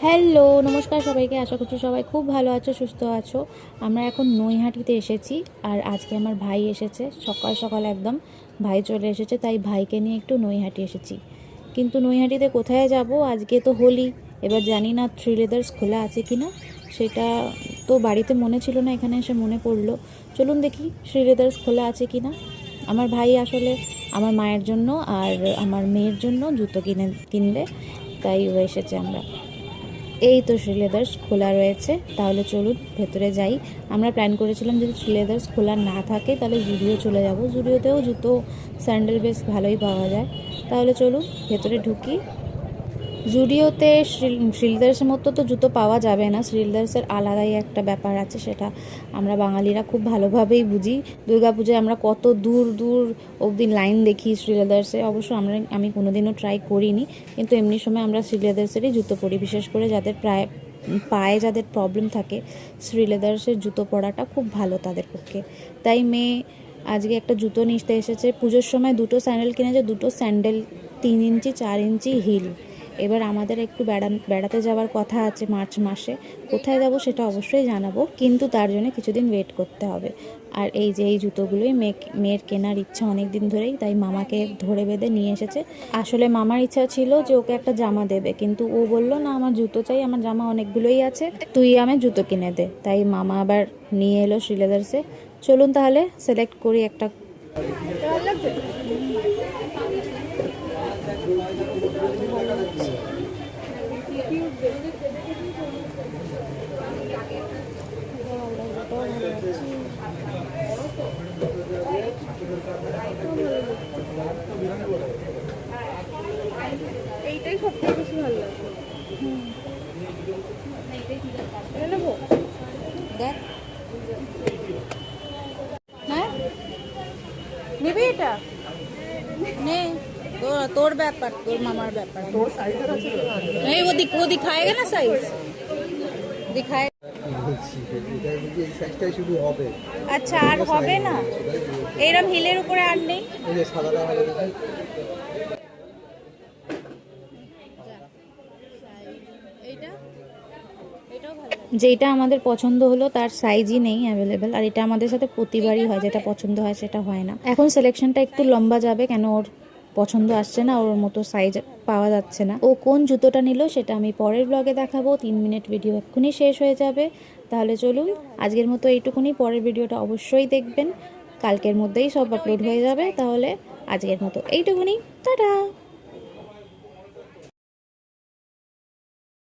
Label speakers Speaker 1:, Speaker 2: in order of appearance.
Speaker 1: Hello, নমস্কার সবাইকে। আশা করছি সবাই খুব ভালো আছো, সুস্থ আছো। আমরা এখন নৈহাটিতে এসেছি, আর আজকে আমার ভাই এসেছে সকাল সকাল একদম। ভাই চলে এসেছে, তাই ভাইকে নিয়ে একটু নৈহাটি এসেছি। কিন্তু নৈহাটিতে কোথায় যাব? আজকে তো হোলি, এবার জানি না থ্রি লেদার্স খোলা আছে কি না। সেটা তো বাড়িতে মনে ছিল না, এখানে এসে মনে পড়লো। চলুন দেখি থ্রি লেদার্স খোলা আছে কি না। আমার ভাই আসলে আমার মায়ের জন্য আর আমার মেয়ের জন্য জুতো কিনবে, তাই ও এসেছে। আমরা এই তো শ্রী লেদার্স খোলা রয়েছে, তাহলে চলুন ভেতরে যাই। আমরা প্ল্যান করেছিলাম যদি শ্রী লেদার্স খোলা না থাকে তাহলে জুডিও চলে যাব। জুডিওতেও জুতো স্যান্ডেল বেশ ভালোই পাওয়া যায়। তাহলে চলুন ভেতরে ঢুকি। জুডিওতে শ্রীলেদার্সের মতো তো জুতো পাওয়া যাবে না, শ্রীলেদার্সের আলাদাই একটা ব্যাপার আছে, সেটা আমরা বাঙালিরা খুব ভালোভাবেই বুঝি। দুর্গাপূজায় আমরা কত দূর দূর অবধি লাইন দেখি শ্রীলেদার্সে। অবশ্য আমি কোনোদিনও ট্রাই করিনি, কিন্তু এমনি সময় আমরা শ্রীলেদার্সেরই জুতো পরি, বিশেষ করে যাদের পায়ে যাদের প্রবলেম থাকে শ্রীলেদার্সের জুতো পরাটা খুব ভালো তাদের পক্ষে। তাই মেয়ে আজকে একটা জুতো নিতে এসেছে। পুজোর সময় দুটো স্যান্ডেল কিনেছে, দুটো স্যান্ডেল 3 ইঞ্চি 4 ইঞ্চি হিল। এবার আমাদের একটু বেড়াতে যাওয়ার কথা আছে মার্চ মাসে। কোথায় যাব সেটা অবশ্যই জানাবো, কিন্তু তার জন্য কিছুদিন ওয়েট করতে হবে। আর এই যে এই জুতোগুলোই মেয়ের কেনার ইচ্ছা অনেক দিন ধরেই, তাই মামাকে ধরে বেঁধে নিয়ে এসেছে। আসলে মামার ইচ্ছা ছিল যে ওকে একটা জামা দেবে, কিন্তু ও বললো না, আমার জুতো চাই, আমার জামা অনেকগুলোই আছে, তুই আমার জুতো কিনে দে। তাই মামা আবার নিয়ে এলো শ্রীলেদার্সে। চলুন তাহলে সিলেক্ট করি একটা।
Speaker 2: এইটাই সবথেকে বেশি ভালো লাগে। এটা নেবো?
Speaker 1: দেখ,
Speaker 2: হ্যাঁ নেবে এটা?
Speaker 1: নে, তোর ব্যাপার, তোর মামার ব্যাপার। नहीं वो दिखाएगा ना साइज, दिखाए।
Speaker 2: আচ্ছা, আর হবে না এরম হিলের উপরে? আর নেই? যেটা আমাদের পছন্দ হলো তার সাইজই নেই অ্যাভেলেবেল, আর এটা আমাদের সাথে প্রতিবারই হয়, যেটা পছন্দ হয় সেটা হয় না। এখন সিলেকশনটা একটু লম্বা যাবে, কেন ওর পছন্দ আসছে না, ওর মতো সাইজ পাওয়া যাচ্ছে না। ও কোন জুতোটা নিল সেটা আমি পরের ব্লগে দেখাবো। 3 মিনিট ভিডিও এক্ষুনি শেষ হয়ে যাবে। তাহলে চলুন আজকের মতো এইটুকুনি, পরের ভিডিওটা অবশ্যই দেখবেন, কালকের মধ্যেই সব আপলোড হয়ে যাবে। তাহলে আজকের মতো এইটুকুনি, টাটা।